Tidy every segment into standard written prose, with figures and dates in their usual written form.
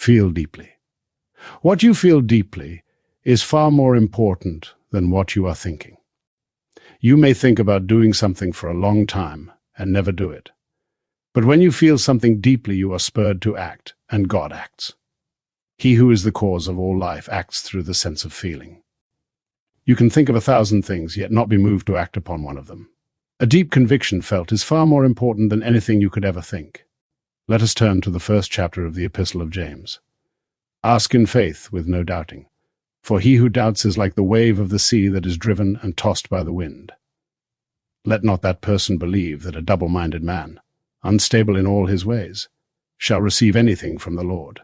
Feel deeply. What you feel deeply is far more important than what you are thinking. You may think about doing something for a long time and never do it. But when you feel something deeply, you are spurred to act, and God acts. He who is the cause of all life acts through the sense of feeling. You can think of 1,000 things, yet not be moved to act upon one of them. A deep conviction felt is far more important than anything you could ever think. Let us turn to the first chapter of the Epistle of James. Ask in faith with no doubting, for he who doubts is like the wave of the sea that is driven and tossed by the wind. Let not that person believe that a double-minded man, unstable in all his ways, shall receive anything from the Lord.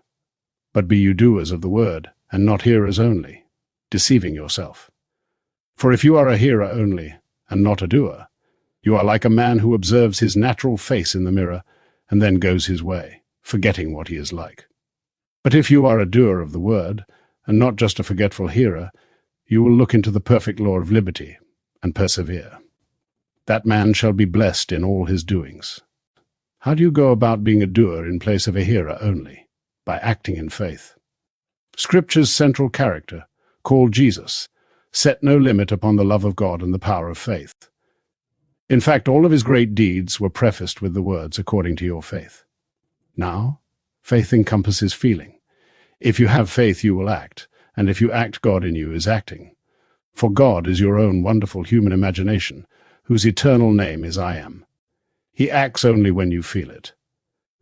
But be you doers of the word, and not hearers only, deceiving yourself. For if you are a hearer only, and not a doer, you are like a man who observes his natural face in the mirror, and then goes his way, forgetting what he is like. But if you are a doer of the word, and not just a forgetful hearer, you will look into the perfect law of liberty, and persevere. That man shall be blessed in all his doings. How do you go about being a doer in place of a hearer only? By acting in faith. Scripture's central character, called Jesus, set no limit upon the love of God and the power of faith. In fact, all of his great deeds were prefaced with the words, according to your faith. Now, faith encompasses feeling. If you have faith, you will act, and if you act, God in you is acting. For God is your own wonderful human imagination, whose eternal name is I Am. He acts only when you feel it.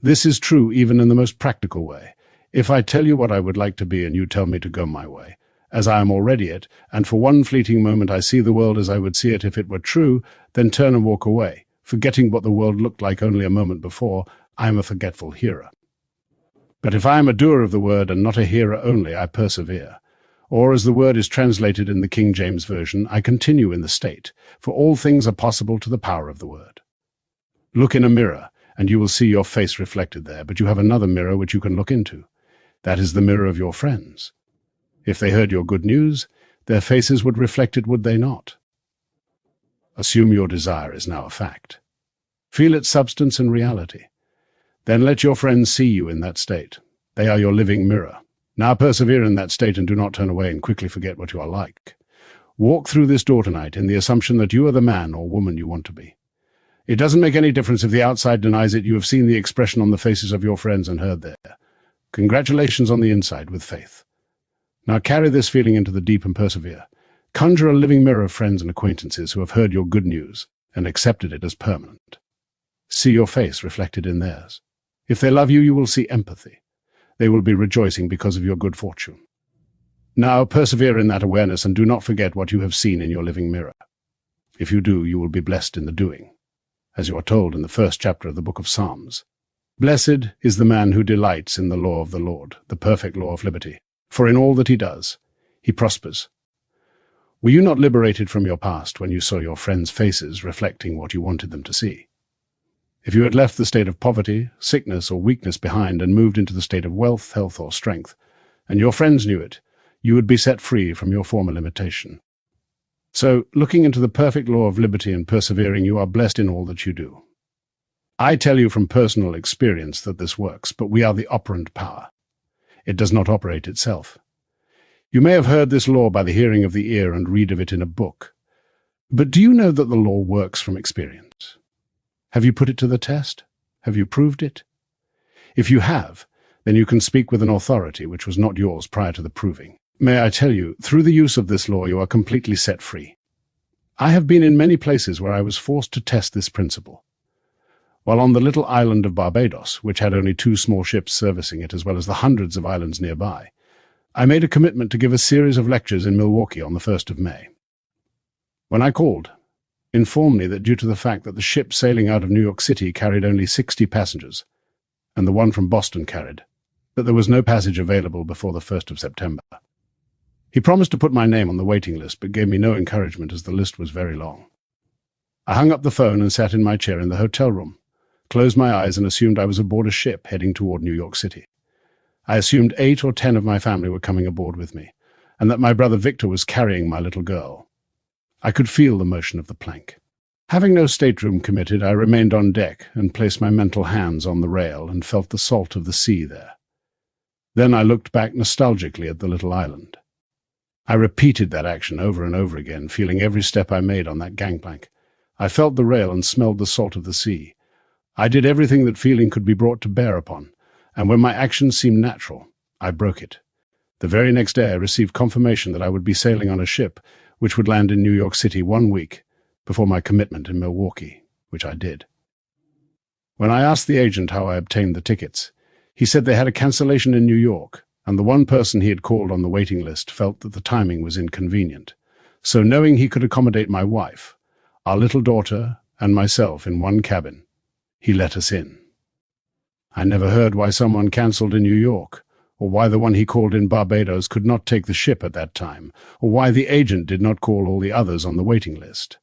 This is true even in the most practical way. If I tell you what I would like to be and you tell me to go my way, as I am already it, and for one fleeting moment I see the world as I would see it if it were true, then turn and walk away, forgetting what the world looked like only a moment before, I am a forgetful hearer. But if I am a doer of the word and not a hearer only, I persevere. Or, as the word is translated in the King James Version, I continue in the state, for all things are possible to the power of the word. Look in a mirror, and you will see your face reflected there, but you have another mirror which you can look into. That is the mirror of your friends. If they heard your good news, their faces would reflect it, would they not? Assume your desire is now a fact. Feel its substance and reality. Then let your friends see you in that state. They are your living mirror. Now persevere in that state and do not turn away and quickly forget what you are like. Walk through this door tonight in the assumption that you are the man or woman you want to be. It doesn't make any difference if the outside denies it. You have seen the expression on the faces of your friends and heard there. Congratulations on the inside with faith. Now carry this feeling into the deep and persevere. Conjure a living mirror of friends and acquaintances who have heard your good news and accepted it as permanent. See your face reflected in theirs. If they love you, you will see empathy. They will be rejoicing because of your good fortune. Now persevere in that awareness and do not forget what you have seen in your living mirror. If you do, you will be blessed in the doing, as you are told in the first chapter of the book of Psalms. Blessed is the man who delights in the law of the Lord, the perfect law of liberty, for in all that he does, he prospers. Were you not liberated from your past when you saw your friends' faces reflecting what you wanted them to see? If you had left the state of poverty, sickness, or weakness behind and moved into the state of wealth, health, or strength, and your friends knew it, you would be set free from your former limitation. So, looking into the perfect law of liberty and persevering, you are blessed in all that you do. I tell you from personal experience that this works, but we are the operant power. It does not operate itself. You may have heard this law by the hearing of the ear and read of it in a book. But do you know that the law works from experience? Have you put it to the test? Have you proved it? If you have, then you can speak with an authority which was not yours prior to the proving. May I tell you, through the use of this law you are completely set free. I have been in many places where I was forced to test this principle. While on the little island of Barbados, which had only 2 small ships servicing it as well as the hundreds of islands nearby, I made a commitment to give a series of lectures in Milwaukee on the 1st of May. When I called, informed me that due to the fact that the ship sailing out of New York City carried only 60 passengers, and the one from Boston carried, that there was no passage available before the 1st of September. He promised to put my name on the waiting list, but gave me no encouragement as the list was very long. I hung up the phone and sat in my chair in the hotel room, closed my eyes and assumed I was aboard a ship heading toward New York City. I assumed 8 or 10 of my family were coming aboard with me, and that my brother Victor was carrying my little girl. I could feel the motion of the plank. Having no stateroom committed, I remained on deck and placed my mental hands on the rail and felt the salt of the sea there. Then I looked back nostalgically at the little island. I repeated that action over and over again, feeling every step I made on that gangplank. I felt the rail and smelled the salt of the sea. I did everything that feeling could be brought to bear upon, and when my actions seemed natural, I broke it. The very next day I received confirmation that I would be sailing on a ship which would land in New York City 1 week before my commitment in Milwaukee, which I did. When I asked the agent how I obtained the tickets, he said they had a cancellation in New York, and the one person he had called on the waiting list felt that the timing was inconvenient. So knowing he could accommodate my wife, our little daughter, and myself in one cabin, he let us in. I never heard why someone cancelled in New York, or why the one he called in Barbados could not take the ship at that time, or why the agent did not call all the others on the waiting list.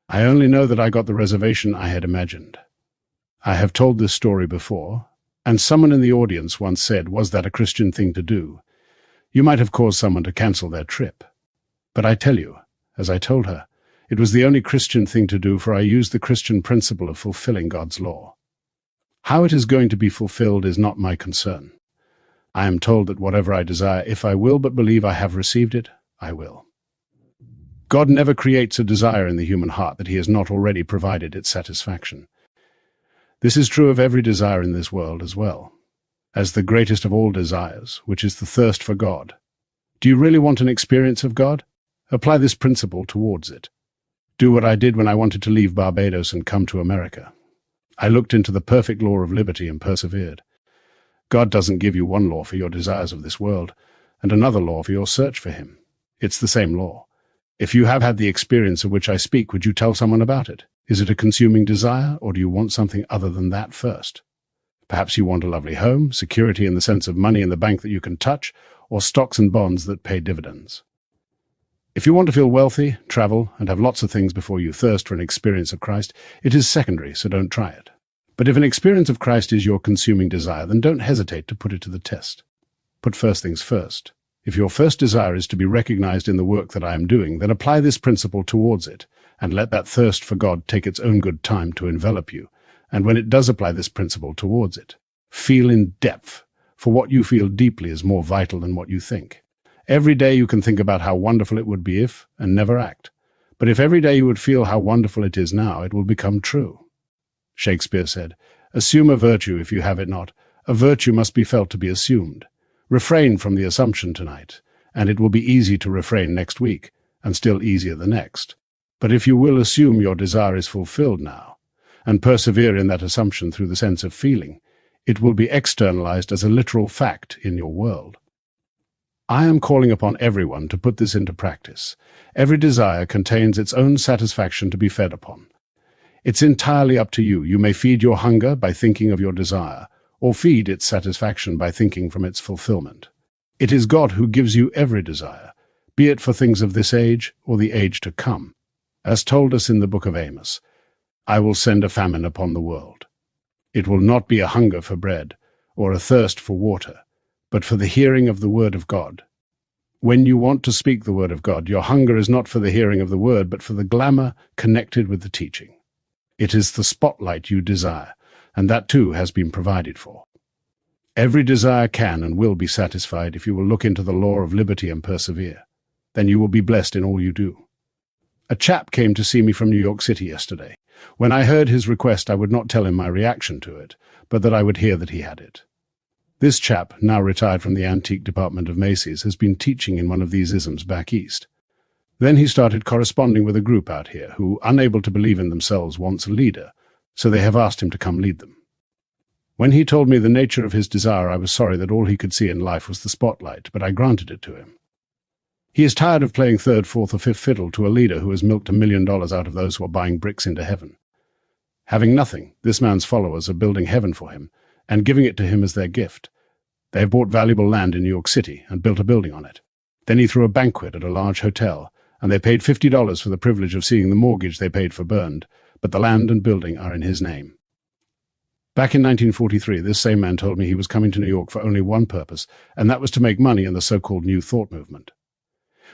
I only know that I got the reservation I had imagined. I have told this story before, and someone in the audience once said, "Was that a Christian thing to do? You might have caused someone to cancel their trip." But I tell you, as I told her, it was the only Christian thing to do, for I used the Christian principle of fulfilling God's law. How it is going to be fulfilled is not my concern. I am told that whatever I desire, if I will but believe I have received it, I will. God never creates a desire in the human heart that he has not already provided its satisfaction. This is true of every desire in this world as well, as the greatest of all desires, which is the thirst for God. Do you really want an experience of God? Apply this principle towards it. Do what I did when I wanted to leave Barbados and come to America. I looked into the perfect law of liberty and persevered. God doesn't give you one law for your desires of this world and another law for your search for him. It's the same law. If you have had the experience of which I speak, would you tell someone about it? Is it a consuming desire, or do you want something other than that first? Perhaps you want a lovely home, security in the sense of money in the bank that you can touch, or stocks and bonds that pay dividends. If you want to feel wealthy, travel, and have lots of things before you thirst for an experience of Christ, it is secondary, so don't try it. But if an experience of Christ is your consuming desire, then don't hesitate to put it to the test. Put first things first. If your first desire is to be recognized in the work that I am doing, then apply this principle towards it, and let that thirst for God take its own good time to envelop you. And when it does apply this principle towards it, feel in depth, for what you feel deeply is more vital than what you think. Every day you can think about how wonderful it would be if, and never act. But if every day you would feel how wonderful it is now, it will become true. Shakespeare said, "Assume a virtue if you have it not. A virtue must be felt to be assumed. Refrain from the assumption tonight, and it will be easy to refrain next week, and still easier the next. But if you will assume your desire is fulfilled now, and persevere in that assumption through the sense of feeling, it will be externalized as a literal fact in your world." I am calling upon everyone to put this into practice. Every desire contains its own satisfaction to be fed upon. It's entirely up to you. You may feed your hunger by thinking of your desire, or feed its satisfaction by thinking from its fulfillment. It is God who gives you every desire, be it for things of this age or the age to come. As told us in the book of Amos, "I will send a famine upon the world. It will not be a hunger for bread, or a thirst for water, but for the hearing of the word of God." When you want to speak the word of God, your hunger is not for the hearing of the word, but for the glamour connected with the teaching. It is the spotlight you desire, and that too has been provided for. Every desire can and will be satisfied if you will look into the law of liberty and persevere. Then you will be blessed in all you do. A chap came to see me from New York City yesterday. When I heard his request, I would not tell him my reaction to it, but that I would hear that he had it. This chap, now retired from the antique department of Macy's, has been teaching in one of these isms back east. Then he started corresponding with a group out here who, unable to believe in themselves, wants a leader, so they have asked him to come lead them. When he told me the nature of his desire, I was sorry that all he could see in life was the spotlight, but I granted it to him. He is tired of playing third, fourth, or fifth fiddle to a leader who has milked $1 million out of those who are buying bricks into heaven. Having nothing, this man's followers are building heaven for him and giving it to him as their gift. They have bought valuable land in New York City and built a building on it. Then he threw a banquet at a large hotel, and they paid $50 for the privilege of seeing the mortgage they paid for burned, but the land and building are in his name. Back in 1943, this same man told me he was coming to New York for only one purpose, and that was to make money in the so-called New Thought movement.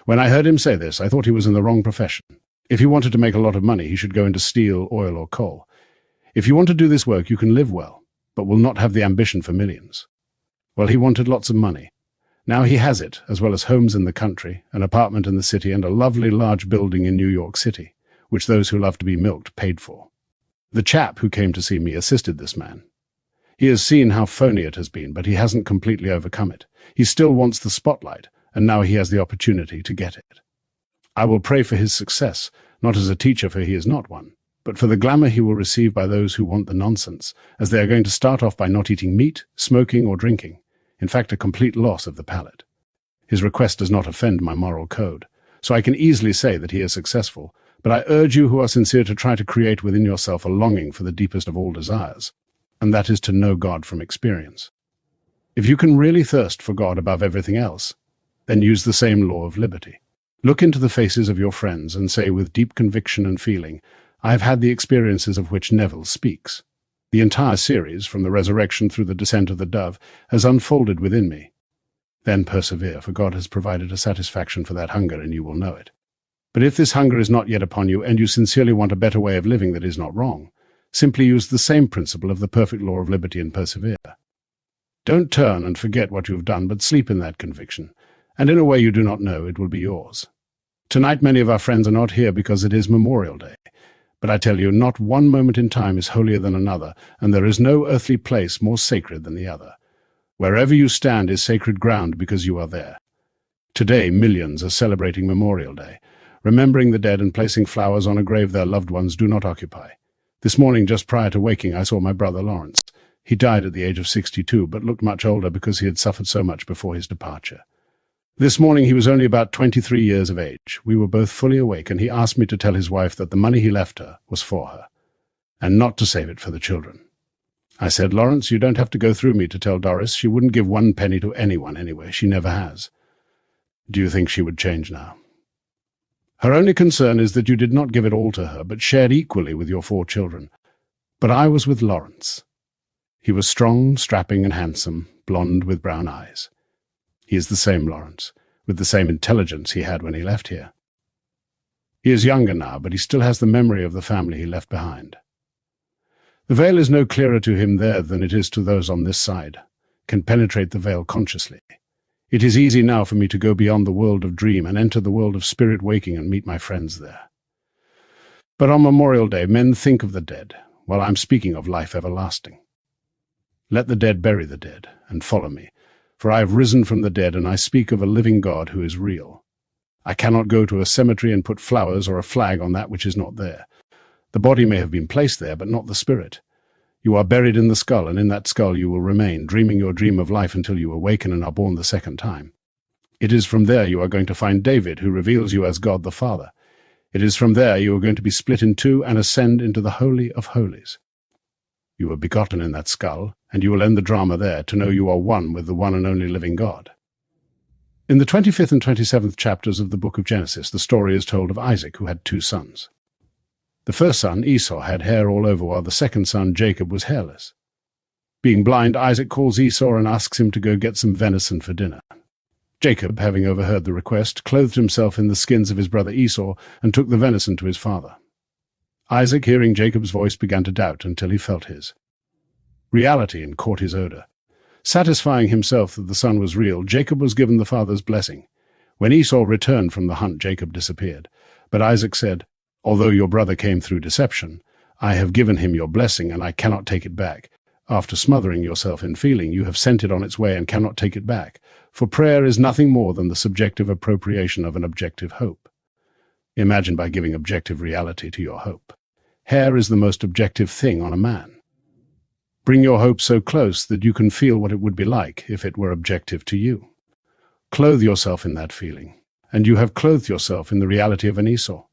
When I heard him say this, I thought he was in the wrong profession. If he wanted to make a lot of money, he should go into steel, oil, or coal. If you want to do this work, you can live well, but will not have the ambition for millions. Well, he wanted lots of money. Now he has it, as well as homes in the country, an apartment in the city, and a lovely large building in New York City, which those who love to be milked paid for. The chap who came to see me assisted this man. He has seen how phony it has been, but he hasn't completely overcome it. He still wants the spotlight, and now he has the opportunity to get it. I will pray for his success, not as a teacher, for he is not one, but for the glamour he will receive by those who want the nonsense, as they are going to start off by not eating meat, smoking, or drinking. In fact, a complete loss of the palate. His request does not offend my moral code, so I can easily say that he is successful, but I urge you who are sincere to try to create within yourself a longing for the deepest of all desires, and that is to know God from experience. If you can really thirst for God above everything else, then use the same law of liberty. Look into the faces of your friends and say with deep conviction and feeling, I have had the experiences of which Neville speaks. The entire series, from the resurrection through the descent of the dove, has unfolded within me. Then persevere, for God has provided a satisfaction for that hunger, and you will know it. But if this hunger is not yet upon you, and you sincerely want a better way of living that is not wrong, simply use the same principle of the perfect law of liberty and persevere. Don't turn and forget what you have done, but sleep in that conviction, and in a way you do not know, it will be yours. Tonight many of our friends are not here because it is Memorial Day. But I tell you, not one moment in time is holier than another, and there is no earthly place more sacred than the other. Wherever you stand is sacred ground because you are there. Today, millions are celebrating Memorial Day, remembering the dead and placing flowers on a grave their loved ones do not occupy. This morning, just prior to waking, I saw my brother Lawrence. He died at the age of 62, but looked much older because he had suffered so much before his departure. This morning he was only about 23 years of age. We were both fully awake, and he asked me to tell his wife that the money he left her was for her, and not to save it for the children. I said, Lawrence, you don't have to go through me to tell Doris. She wouldn't give one penny to anyone anyway. She never has. Do you think she would change now? Her only concern is that you did not give it all to her, but shared equally with your 4 children. But I was with Lawrence. He was strong, strapping, and handsome, blond with brown eyes. He is the same Lawrence, with the same intelligence he had when he left here. He is younger now, but he still has the memory of the family he left behind. The veil is no clearer to him there than it is to those on this side, can penetrate the veil consciously. It is easy now for me to go beyond the world of dream and enter the world of spirit waking and meet my friends there. But on Memorial Day, men think of the dead, while I am speaking of life everlasting. Let the dead bury the dead, and follow me. For I have risen from the dead, and I speak of a living God who is real. I cannot go to a cemetery and put flowers or a flag on that which is not there. The body may have been placed there, but not the spirit. You are buried in the skull, and in that skull you will remain, dreaming your dream of life until you awaken and are born the second time. It is from there you are going to find David, who reveals you as God the Father. It is from there you are going to be split in two and ascend into the Holy of Holies. You were begotten in that skull, and you will end the drama there, to know you are one with the one and only living God. In the 25th and 27th chapters of the book of Genesis, the story is told of Isaac, who had 2 sons. The first son, Esau, had hair all over, while the second son, Jacob, was hairless. Being blind, Isaac calls Esau and asks him to go get some venison for dinner. Jacob, having overheard the request, clothed himself in the skins of his brother Esau and took the venison to his father. Isaac, hearing Jacob's voice, began to doubt until he felt his. Reality caught his odor. Satisfying himself that the son was real, Jacob was given the father's blessing. When Esau returned from the hunt, Jacob disappeared. But Isaac said, Although your brother came through deception, I have given him your blessing, and I cannot take it back. After smothering yourself in feeling, you have sent it on its way and cannot take it back. For prayer is nothing more than the subjective appropriation of an objective hope. Imagine by giving objective reality to your hope. Hair is the most objective thing on a man. Bring your hope so close that you can feel what it would be like if it were objective to you. Clothe yourself in that feeling, and you have clothed yourself in the reality of an Esau.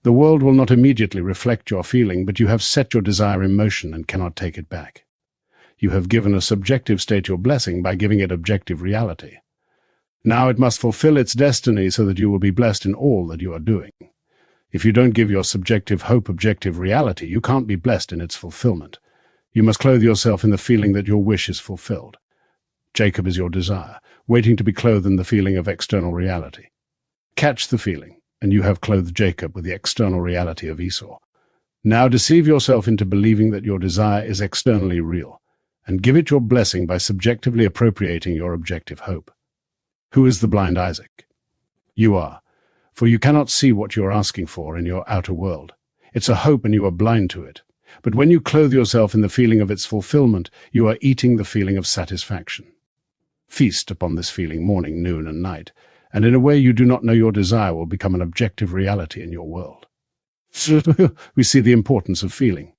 The world will not immediately reflect your feeling, but you have set your desire in motion and cannot take it back. You have given a subjective state your blessing by giving it objective reality. Now it must fulfill its destiny so that you will be blessed in all that you are doing. If you don't give your subjective hope objective reality, you can't be blessed in its fulfillment. You must clothe yourself in the feeling that your wish is fulfilled. Jacob is your desire, waiting to be clothed in the feeling of external reality. Catch the feeling, and you have clothed Jacob with the external reality of Esau. Now deceive yourself into believing that your desire is externally real, and give it your blessing by subjectively appropriating your objective hope. Who is the blind Isaac? You are, for you cannot see what you are asking for in your outer world. It's a hope and you are blind to it. But when you clothe yourself in the feeling of its fulfillment, you are eating the feeling of satisfaction. Feast upon this feeling morning, noon, and night, and in a way you do not know your desire will become an objective reality in your world. We see the importance of feeling.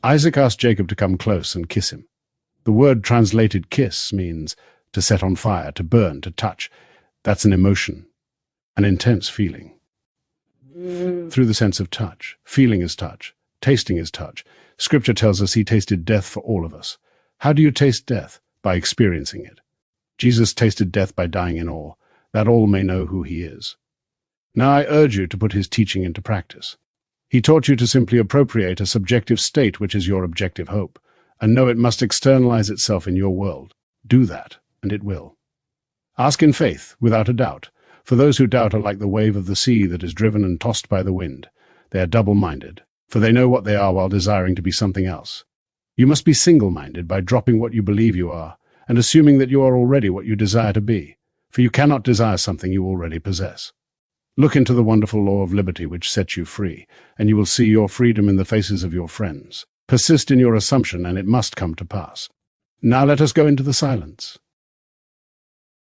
Isaac asked Jacob to come close and kiss him. The word translated kiss means to set on fire, to burn, to touch. That's an emotion, an intense feeling. Through the sense of touch. Feeling is touch. Tasting is touch. Scripture tells us he tasted death for all of us. How do you taste death? By experiencing it. Jesus tasted death by dying in awe, that all may know who he is. Now I urge you to put his teaching into practice. He taught you to simply appropriate a subjective state which is your objective hope, and know it must externalize itself in your world. Do that, and it will. Ask in faith, without a doubt, for those who doubt are like the wave of the sea that is driven and tossed by the wind. They are double-minded, for they know what they are while desiring to be something else. You must be single-minded by dropping what you believe you are, and assuming that you are already what you desire to be, for you cannot desire something you already possess. Look into the wonderful law of liberty which sets you free, and you will see your freedom in the faces of your friends. Persist in your assumption, and it must come to pass. Now let us go into the silence.